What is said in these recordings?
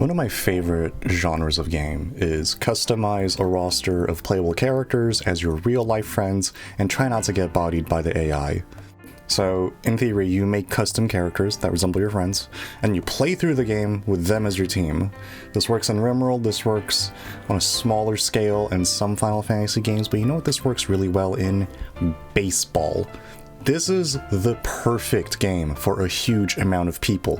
One of my favorite genres of game is customize a roster of playable characters as your real-life friends and try not to get bodied by the AI. So, in theory, you make custom characters that resemble your friends, and you play through the game with them as your team. This works in RimWorld, this works on a smaller scale in some Final Fantasy games, but you know what this works really well in? Baseball. This is the perfect game for a huge amount of people.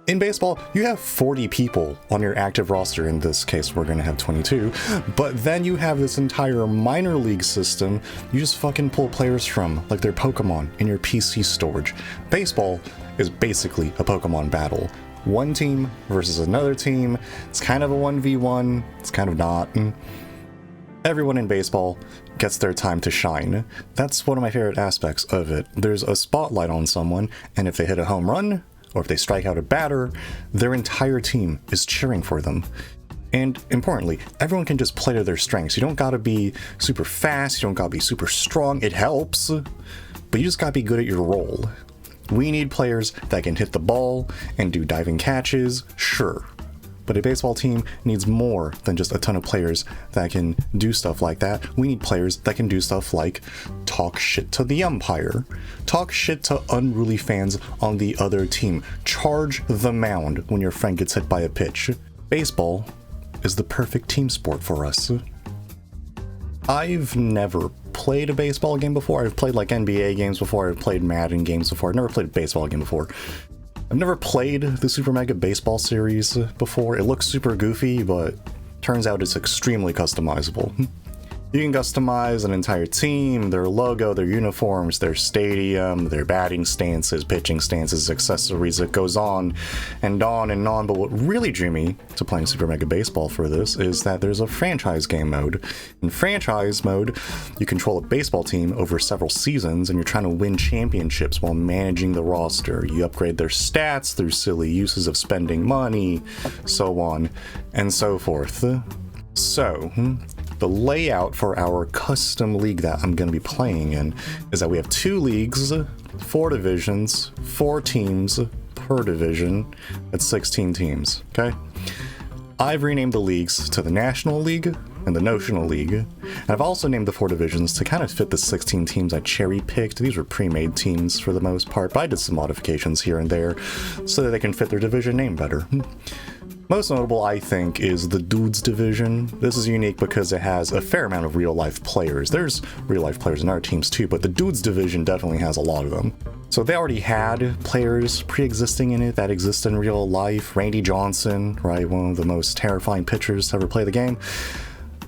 In baseball, you have 40 people on your active roster. In this case, we're going to have 22. But then you have this entire minor league system you just fucking pull players from, like their Pokemon, in your PC storage. Baseball is basically a Pokemon battle. One team versus another team. It's kind of a 1v1. It's kind of not. Everyone in baseball gets their time to shine. That's one of my favorite aspects of it. There's a spotlight on someone, and if they hit a home run, or if they strike out a batter, their entire team is cheering for them. And importantly, everyone can just play to their strengths. You don't gotta be super fast, you don't gotta be super strong. It helps, but you just gotta be good at your role. We need players that can hit the ball and do diving catches, sure. But a baseball team needs more than just a ton of players that can do stuff like that. We need players that can do stuff like talk shit to the umpire, talk shit to unruly fans on the other team, charge the mound when your friend gets hit by a pitch. Baseball is the perfect team sport for us. I've never played a baseball game before. I've played like NBA games before, I've played Madden games before, I've never played a baseball game before. I've never played the Super Mega Baseball series before. It looks super goofy, but turns out it's extremely customizable. You can customize an entire team, their logo, their uniforms, their stadium, their batting stances, pitching stances, accessories. It goes on and on and on. But what really drew me to playing Super Mega Baseball for this is that there's a franchise game mode. In franchise mode, you control a baseball team over several seasons and you're trying to win championships while managing the roster. You upgrade their stats through silly uses of spending money, so on and so forth. So, the layout for our custom league that I'm going to be playing in is that we have 2 leagues, 4 divisions, 4 teams per division. That's 16 teams, okay? I've renamed the leagues to the National League and the Notional League, and I've also named the 4 divisions to kind of fit the 16 teams I cherry-picked. These were pre-made teams for the most part, but I did some modifications here and there so that they can fit their division name better. Most notable, I think, is the Dudes division. This is unique because it has a fair amount of real-life players. There's real-life players in our teams too, but the Dudes division definitely has a lot of them. So they already had players pre-existing in it that exist in real life. Randy Johnson, right, one of the most terrifying pitchers to ever play the game.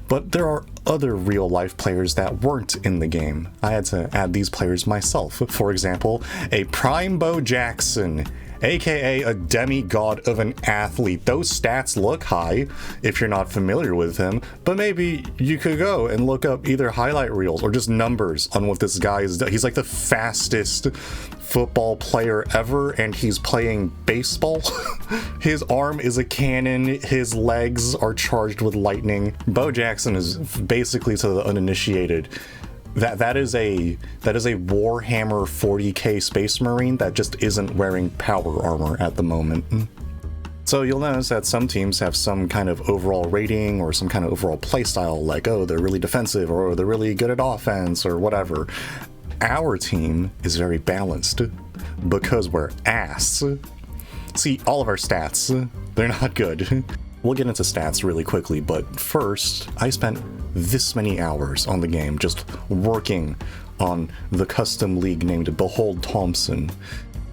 But there are other real-life players that weren't in the game. I had to add these players myself. For example, a Prime Bo Jackson, aka a demigod of an athlete. Those stats look high if you're not familiar with him, but maybe you could go and look up either highlight reels or just numbers on what this guy is. He's like the fastest football player ever, and he's playing baseball. His arm is a cannon, his legs are charged with lightning. Bo Jackson is basically, to the uninitiated, that is a Warhammer 40k Space Marine that just isn't wearing power armor at the moment. So you'll notice that some teams have some kind of overall rating or some kind of overall playstyle, like, oh, they're really defensive or they're really good at offense or whatever. Our team is very balanced because we're ass. See, all of our stats, they're not good. We'll get into stats really quickly, but first, I spent this many hours on the game just working on the custom league named Behold Thompson,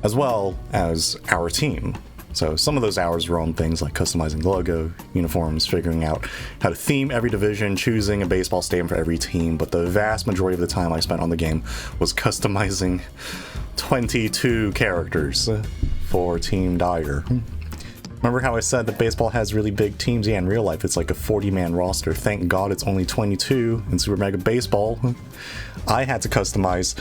as well as our team. So some of those hours were on things like customizing the logo, uniforms, figuring out how to theme every division, choosing a baseball stadium for every team, but the vast majority of the time I spent on the game was customizing 22 characters for Team Dire. Remember how I said that baseball has really big teams? Yeah, in real life it's like a 40-man roster. Thank God it's only 22 in Super Mega Baseball. I had to customize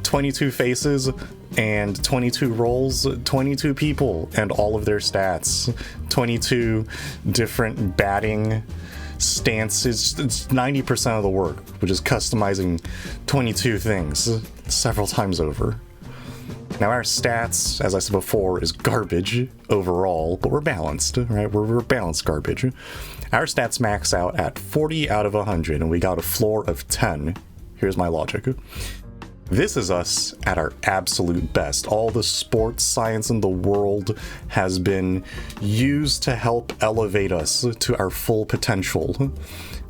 22 faces and 22 roles, 22 people and all of their stats, 22 different batting stances. It's 90% of the work, which is customizing 22 things several times over. Now our stats, as I said before, is garbage overall, but we're balanced, right? We're balanced garbage. Our stats max out at 40 out of 100, and we got a floor of 10. Here's my logic. This is us at our absolute best. All the sports science in the world has been used to help elevate us to our full potential.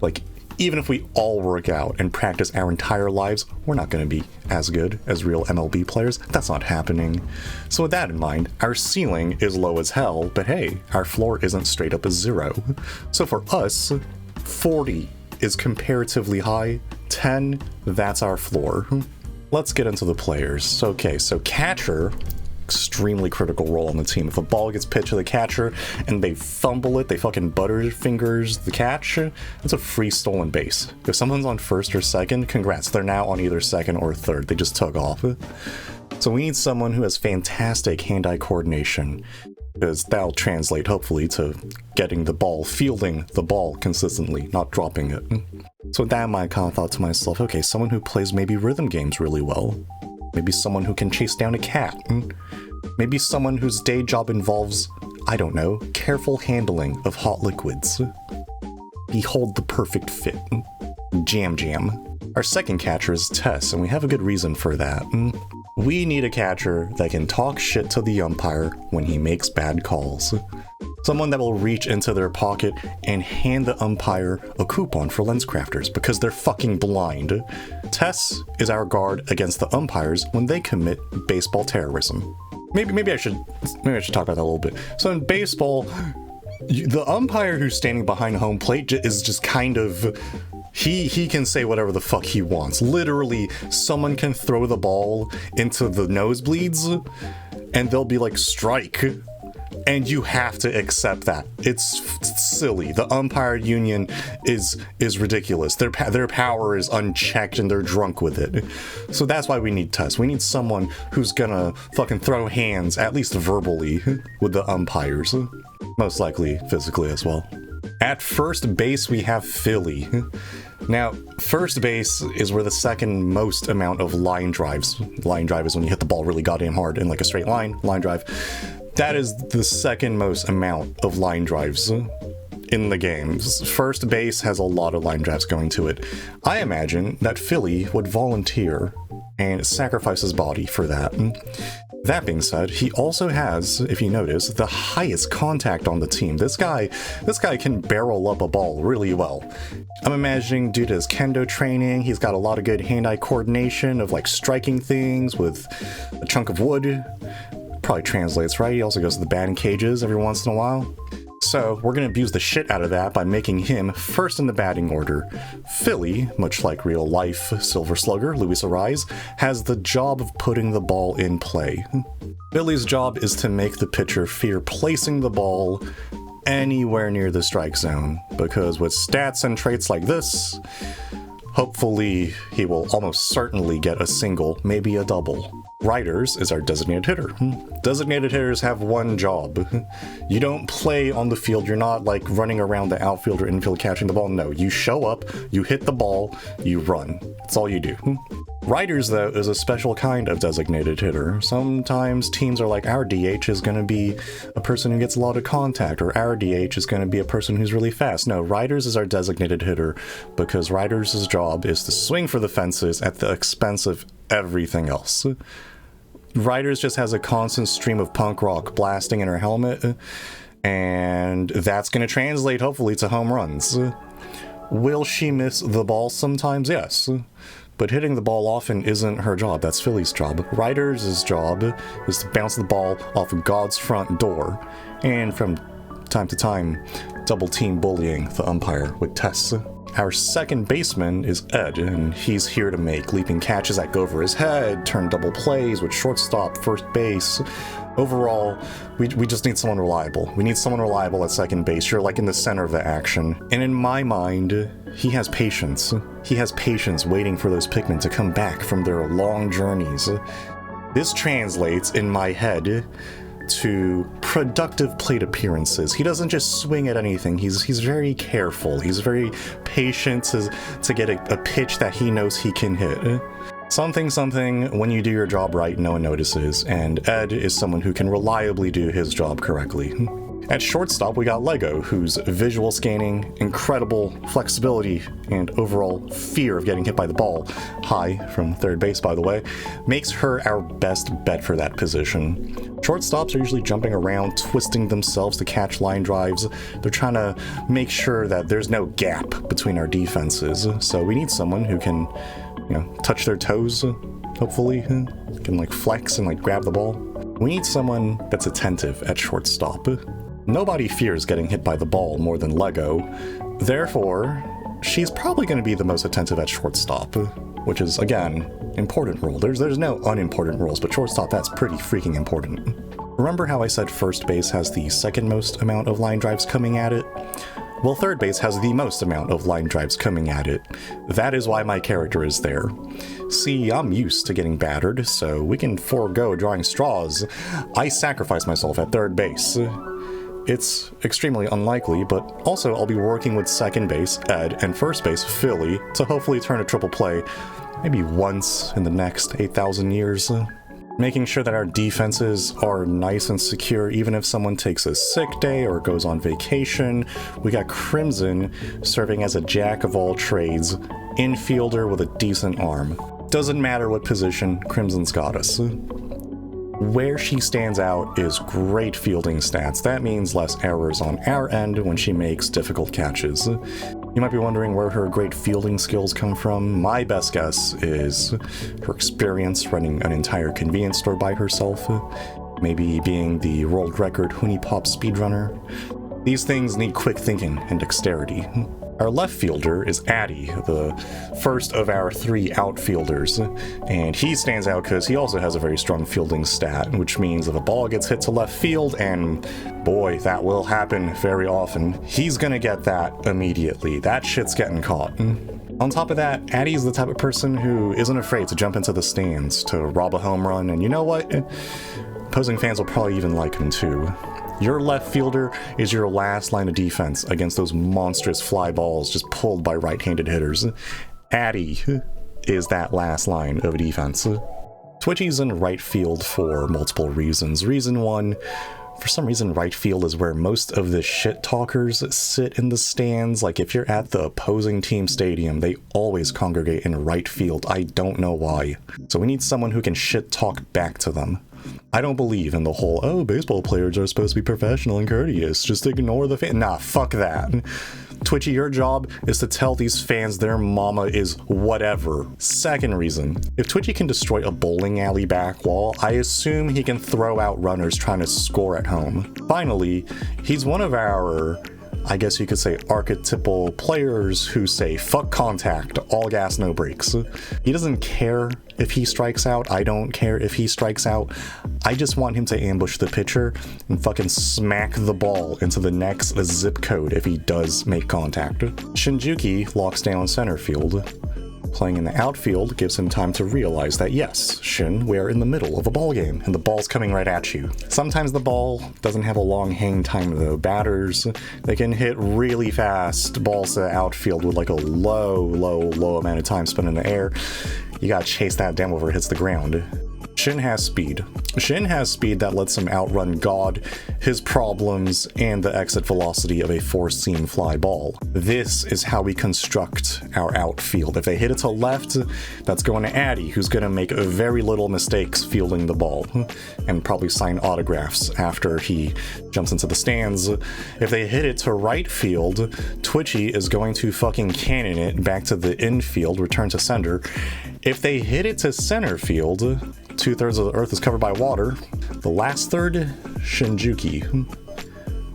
Like, even if we all work out and practice our entire lives, we're not going to be as good as real MLB players. That's not happening. So with that in mind, our ceiling is low as hell, but hey, our floor isn't straight up a 0. So for us, 40 is comparatively high. 10, that's our floor. Let's get into the players. Okay, so catcher, extremely critical role on the team. If a ball gets pitched to the catcher and they fumble it, they fucking butterfingers the catch, it's a free stolen base. If someone's on first or second, congrats, they're now on either second or third. They just took off. So we need someone who has fantastic hand-eye coordination, because that'll translate hopefully to getting the ball, fielding the ball consistently, not dropping it. So with that in mind, I kind of thought to myself, okay, someone who plays maybe rhythm games really well. Maybe someone who can chase down a cat. Maybe someone whose day job involves, I don't know, careful handling of hot liquids. Behold the perfect fit. Jam Jam. Our second catcher is Tess, and we have a good reason for that. We need a catcher that can talk shit to the umpire when he makes bad calls. Someone that will reach into their pocket and hand the umpire a coupon for LensCrafters because they're fucking blind. Tess is our guard against the umpires when they commit baseball terrorism. Maybe I should talk about that a little bit. So in baseball, the umpire who's standing behind home plate is just kind of... He can say whatever the fuck he wants. Literally, someone can throw the ball into the nosebleeds and they'll be like, strike. And you have to accept that. It's silly. The umpire union is ridiculous. Their power is unchecked and they're drunk with it. So that's why we need Tess. We need someone who's gonna fucking throw hands, at least verbally, with the umpires. Most likely physically as well. At first base, we have Philly. Now, first base is where the second most amount of line drives. Line drive is when you hit the ball really goddamn hard in like a straight line drive. That is the second most amount of line drives in the game. First base has a lot of line drives going to it. I imagine that Philly would volunteer and sacrifice his body for that. That being said, he also has, if you notice, the highest contact on the team. This guy can barrel up a ball really well. I'm imagining due to his kendo training, he's got a lot of good hand-eye coordination of like striking things with a chunk of wood. Probably translates, right? He also goes to the batting cages every once in a while. So we're going to abuse the shit out of that by making him first in the batting order. Philly, much like real life Silver Slugger, Luis Ariz, has the job of putting the ball in play. Philly's job is to make the pitcher fear placing the ball anywhere near the strike zone, because with stats and traits like this, hopefully he will almost certainly get a single, maybe a double. Riders is our designated hitter. Designated hitters have one job. You don't play on the field. You're not like running around the outfield or infield catching the ball. No, you show up, you hit the ball, you run. That's all you do. Riders, though, is a special kind of designated hitter. Sometimes teams are like, our DH is going to be a person who gets a lot of contact, or our DH is going to be a person who's really fast. No, Riders is our designated hitter because Riders' job is to swing for the fences at the expense of everything else. Riders just has a constant stream of punk rock blasting in her helmet, and that's going to translate hopefully to home runs. Will she miss the ball sometimes? Yes. But hitting the ball often isn't her job. That's Philly's job. Riders' job is to bounce the ball off of God's front door, and from time to time, double team bullying the umpire with Tess. Our second baseman is Ed, and he's here to make leaping catches that go over his head, turn double plays with shortstop, first base. Overall, we just need someone reliable. We need someone reliable at second base. You're like in the center of the action. And in my mind, he has patience. He has patience waiting for those Pikmin to come back from their long journeys. This translates in my head to productive plate appearances. He doesn't just swing at anything. He's very careful. He's very patient to get a pitch that he knows he can hit. Something, when you do your job right, no one notices, and Ed is someone who can reliably do his job correctly. At shortstop, we got Lego, whose visual scanning, incredible flexibility, and overall fear of getting hit by the ball, high from third base by the way, makes her our best bet for that position. Shortstops are usually jumping around, twisting themselves to catch line drives. They're trying to make sure that there's no gap between our defenses, so we need someone who can, touch their toes, hopefully, can like flex and like grab the ball. We need someone that's attentive at shortstop. Nobody fears getting hit by the ball more than Lego, therefore, she's probably going to be the most attentive at shortstop, which is, again, important role. There's no unimportant roles, but shortstop, that's pretty freaking important. Remember how I said first base has the second most amount of line drives coming at it? Well, third base has the most amount of line drives coming at it. That is why my character is there. See, I'm used to getting battered, so we can forego drawing straws. I sacrifice myself at third base. It's extremely unlikely, but also I'll be working with second base, Ed, and first base, Philly, to hopefully turn a triple play maybe once in the next 8,000 years. Making sure that our defenses are nice and secure even if someone takes a sick day or goes on vacation. We got Crimson serving as a jack of all trades, infielder with a decent arm. Doesn't matter what position, Crimson's got us. Where she stands out is great fielding stats. That means less errors on our end when she makes difficult catches. You might be wondering where her great fielding skills come from. My best guess is her experience running an entire convenience store by herself, maybe being the world record Hoonie Pop speedrunner. These things need quick thinking and dexterity. Our left fielder is Addy, the first of our 3 outfielders, and he stands out because he also has a very strong fielding stat, which means if a ball gets hit to left field, and boy, that will happen very often, he's gonna get that immediately. That shit's getting caught. On top of that, Addy's the type of person who isn't afraid to jump into the stands to rob a home run, and you know what? Opposing fans will probably even like him too. Your left fielder is your last line of defense against those monstrous fly balls just pulled by right-handed hitters. Addy is that last line of defense. Twitchy's in right field for multiple reasons. Reason 1, for some reason right field is where most of the shit talkers sit in the stands. Like if you're at the opposing team stadium, they always congregate in right field. I don't know why. So we need someone who can shit talk back to them. I don't believe in the whole, oh, baseball players are supposed to be professional and courteous, just ignore the fan. Nah, fuck that. Twitchy, your job is to tell these fans their mama is whatever. Second reason, if Twitchy can destroy a bowling alley back wall, I assume he can throw out runners trying to score at home. Finally, he's one of our, I guess you could say, archetypal players who say, fuck contact, all gas, no brakes. He doesn't care if he strikes out. I don't care if he strikes out. I just want him to ambush the pitcher and fucking smack the ball into the next zip code if he does make contact. Shinjuki locks down center field. Playing in the outfield gives him time to realize that yes, Shin, we are in the middle of a ball game and the ball's coming right at you. Sometimes the ball doesn't have a long hang time though. Batters, they can hit really fast balls to the outfield with like a low amount of time spent in the air. You gotta chase that down before it hits the ground. Shin has speed. Shin has speed that lets him outrun God, his problems, and the exit velocity of a four-seam fly ball. This is how we construct our outfield. If they hit it to left, that's going to Addy, who's going to make very little mistakes fielding the ball, and probably sign autographs after he jumps into the stands. If they hit it to right field, Twitchy is going to fucking cannon it back to the infield, return to center. If they hit it to center field, 2/3 of the earth is covered by water. The last third, Shinjuki.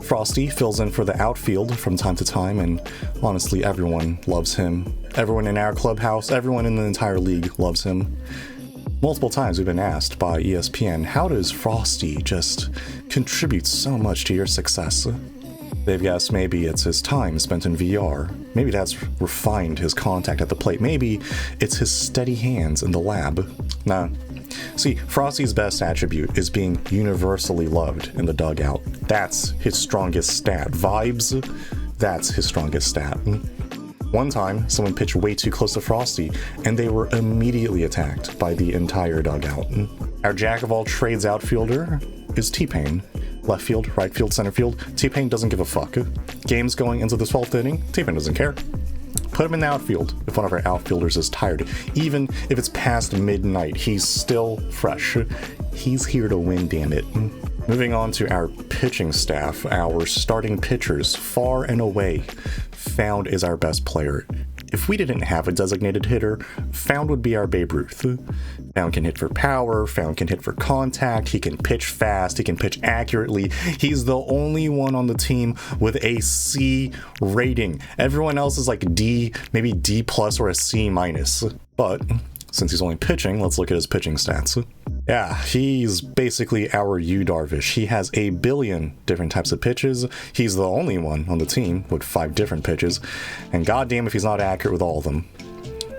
Frosty fills in for the outfield from time to time, and honestly, everyone loves him. Everyone in our clubhouse, everyone in the entire league loves him. Multiple times we've been asked by ESPN, how does Frosty just contribute so much to your success? They've guessed maybe it's his time spent in VR. Maybe that's refined his contact at the plate. Maybe it's his steady hands in the lab. Nah. See, Frosty's best attribute is being universally loved in the dugout. That's his strongest stat. Vibes, that's his strongest stat. One time, someone pitched way too close to Frosty, and they were immediately attacked by the entire dugout. Our jack-of-all-trades outfielder is T-Pain. Left field, right field, center field, T-Pain doesn't give a fuck. Game's going into the 12th inning, T-Pain doesn't care. Put him in the outfield if one of our outfielders is tired. Even if it's past midnight, he's still fresh. He's here to win, damn it. Moving on to our pitching staff, our starting pitchers, far and away, Found is our best player. If we didn't have a designated hitter, Found would be our Babe Ruth. Found can hit for power, Found can hit for contact, he can pitch fast, he can pitch accurately. He's the only one on the team with a C rating. Everyone else is like D, maybe D plus or a C minus. But since he's only pitching, let's look at his pitching stats. Yeah, he's basically our Yu Darvish. He has a billion different types of pitches. He's the only one on the team with 5 different pitches. And goddamn if he's not accurate with all of them.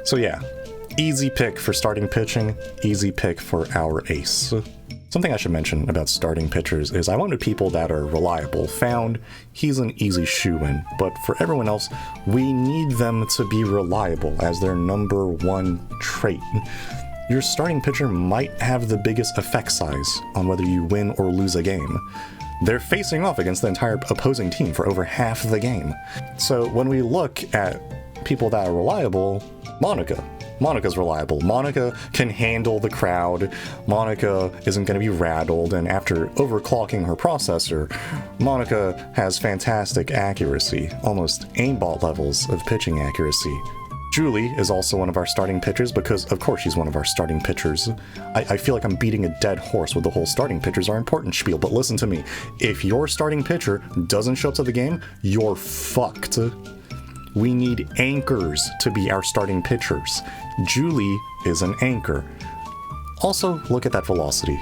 So yeah, easy pick for starting pitching, easy pick for our ace. Something I should mention about starting pitchers is I wanted people that are reliable. Found, he's an easy shoo-in, but for everyone else, we need them to be reliable as their number one trait. Your starting pitcher might have the biggest effect size on whether you win or lose a game. They're facing off against the entire opposing team for over half the game. So when we look at people that are reliable, Monica's reliable. Monica can handle the crowd. Monica isn't going to be rattled, and after overclocking her processor, Monica has fantastic accuracy, almost aimbot levels of pitching accuracy. Julie is also one of our starting pitchers because, of course, she's one of our starting pitchers. I feel like I'm beating a dead horse with the whole starting pitchers are important spiel, but listen to me. If your starting pitcher doesn't show up to the game, you're fucked. We need anchors to be our starting pitchers. Julie is an anchor. Also, look at that velocity.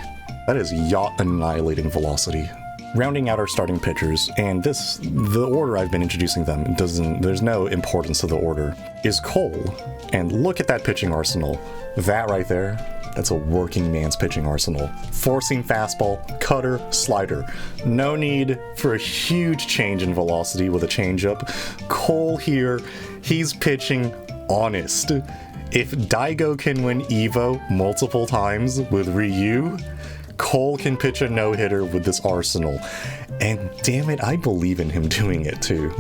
That is yacht annihilating velocity. Rounding out our starting pitchers, and the order I've been introducing them there's no importance to the order, is Cole. And look at that pitching arsenal. That right there, that's a working man's pitching arsenal. Four-seam fastball, cutter, slider. No need for a huge change in velocity with a changeup. Cole here, he's pitching honest. If Daigo can win Evo multiple times with Ryu, Cole can pitch a no-hitter with this arsenal. And damn it, I believe in him doing it too.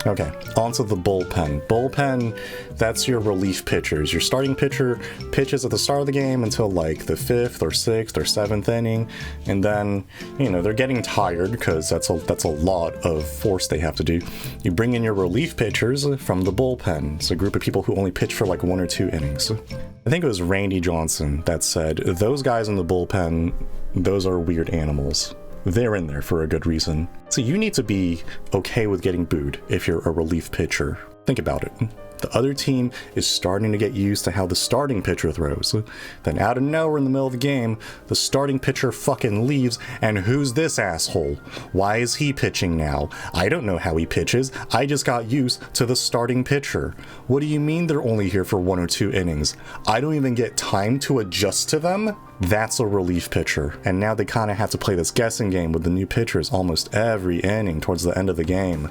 Okay, onto the bullpen. Bullpen, that's your relief pitchers. Your starting pitcher pitches at the start of the game until like the 5th or 6th or 7th inning, and then, you know, they're getting tired because that's a lot of force they have to do. You bring in your relief pitchers from the bullpen. It's a group of people who only pitch for like 1 or 2 innings. I think it was Randy Johnson that said, those guys in the bullpen, those are weird animals. They're in there for a good reason. So you need to be okay with getting booed if you're a relief pitcher. Think about it. The other team is starting to get used to how the starting pitcher throws. Then out of nowhere in the middle of the game, the starting pitcher fucking leaves, and who's this asshole? Why is he pitching now? I don't know how he pitches. I just got used to the starting pitcher. What do you mean they're only here for 1 or 2 innings? I don't even get time to adjust to them? That's a relief pitcher. And now they kind of have to play this guessing game with the new pitchers almost every inning towards the end of the game.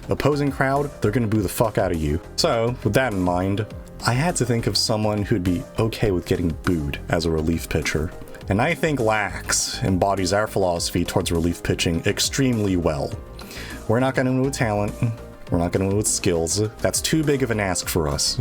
Opposing crowd, they're gonna boo the fuck out of you. So, with that in mind, I had to think of someone who'd be okay with getting booed as a relief pitcher. And I think Lax embodies our philosophy towards relief pitching extremely well. We're not gonna win with talent, we're not gonna win with skills, that's too big of an ask for us.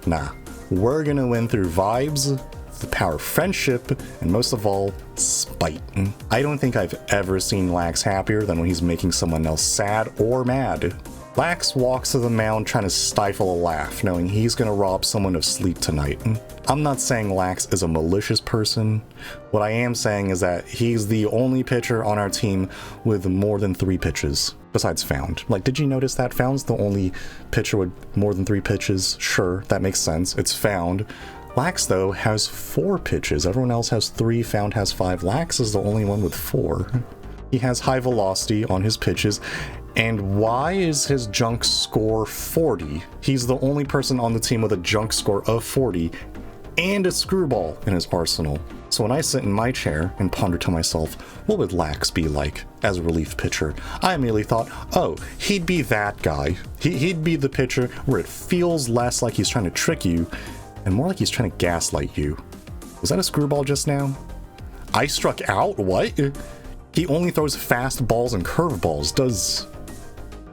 Nah, we're gonna win through vibes, the power of friendship, and most of all, spite. I don't think I've ever seen Lax happier than when he's making someone else sad or mad. Lax walks to the mound trying to stifle a laugh, knowing he's gonna rob someone of sleep tonight. I'm not saying Lax is a malicious person. What I am saying is that he's the only pitcher on our team with more than 3 pitches, besides Found. Like, did you notice that? Found's the only pitcher with more than 3 pitches. Sure, that makes sense. It's Found. Lax, though, has 4 pitches. Everyone else has 3, Found has 5. Lax is the only one with 4. He has high velocity on his pitches. And why is his junk score 40? He's the only person on the team with a junk score of 40, and a screwball in his arsenal. So when I sit in my chair and ponder to myself, what would Lax be like as a relief pitcher? I immediately thought, oh, he'd be that guy. He'd be the pitcher where it feels less like he's trying to trick you and more like he's trying to gaslight you. Was that a screwball just now? I struck out? What? He only throws fast balls and curveballs.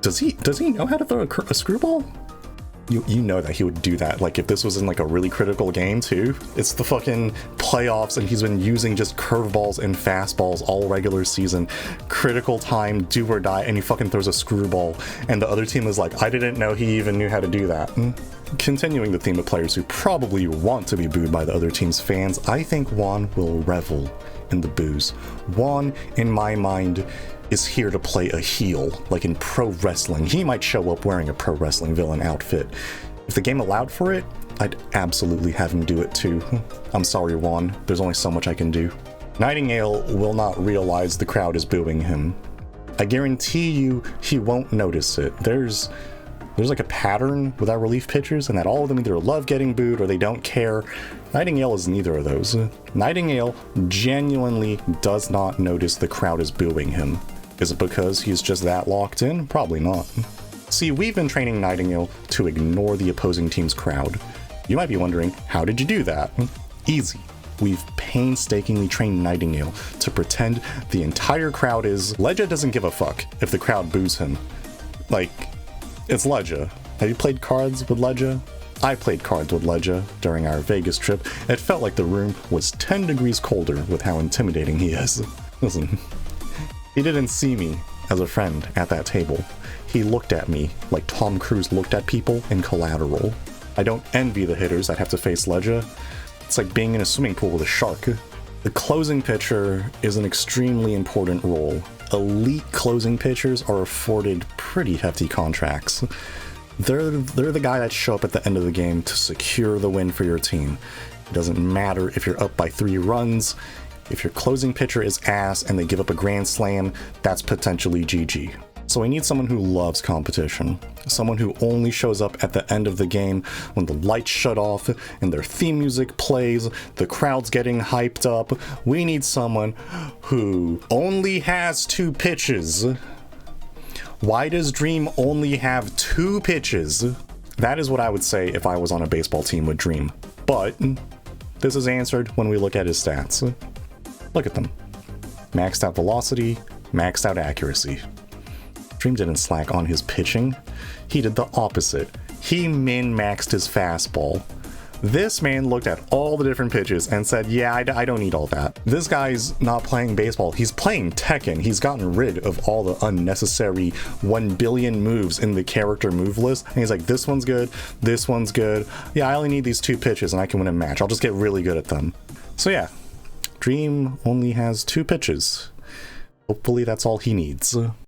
Does he know how to throw a screwball? You know that he would do that, like if this was in like a really critical game too. It's the fucking playoffs and he's been using just curveballs and fastballs all regular season. Critical time, do or die, and he fucking throws a screwball and the other team is like, I didn't know he even knew how to do that. Continuing the theme of players who probably want to be booed by the other team's fans, I think Juan will revel in the boos. Juan, in my mind, is here to play a heel, like in pro wrestling. He might show up wearing a pro wrestling villain outfit. If the game allowed for it, I'd absolutely have him do it too. I'm sorry, Juan, there's only so much I can do. Nightingale will not realize the crowd is booing him. I guarantee you he won't notice it. There's like a pattern with our relief pitchers, and that all of them either love getting booed or they don't care. Nightingale is neither of those. Nightingale genuinely does not notice the crowd is booing him. Is it because he's just that locked in? Probably not. See, we've been training Nightingale to ignore the opposing team's crowd. You might be wondering, how did you do that? Easy. We've painstakingly trained Nightingale to pretend the entire crowd is... Ledja doesn't give a fuck if the crowd boos him. Like, it's Ledja. Have you played cards with Ledja? I played cards with Ledja during our Vegas trip. It felt like the room was 10 degrees colder with how intimidating he is. Listen, he didn't see me as a friend at that table. He looked at me like Tom Cruise looked at people in Collateral. I don't envy the hitters that have to face Ledja. It's like being in a swimming pool with a shark. The closing pitcher is an extremely important role. Elite closing pitchers are afforded pretty hefty contracts. They're the guy that show up at the end of the game to secure the win for your team. It doesn't matter if you're up by 3 runs. If your closing pitcher is ass and they give up a grand slam, that's potentially GG. So we need someone who loves competition. Someone who only shows up at the end of the game when the lights shut off and their theme music plays, the crowd's getting hyped up. We need someone who only has 2 pitches. Why does Dream only have 2 pitches? That is what I would say if I was on a baseball team with Dream. But this is answered when we look at his stats. Look at them. Maxed out velocity, maxed out accuracy. Dream didn't slack on his pitching. He did the opposite. He min-maxed his fastball. This man looked at all the different pitches and said, yeah, I don't need all that. This guy's not playing baseball. He's playing Tekken. He's gotten rid of all the unnecessary 1 billion moves in the character move list. And he's like, this one's good. This one's good. Yeah, I only need these 2 pitches and I can win a match. I'll just get really good at them. So yeah, Dream only has 2 pitches. Hopefully that's all he needs.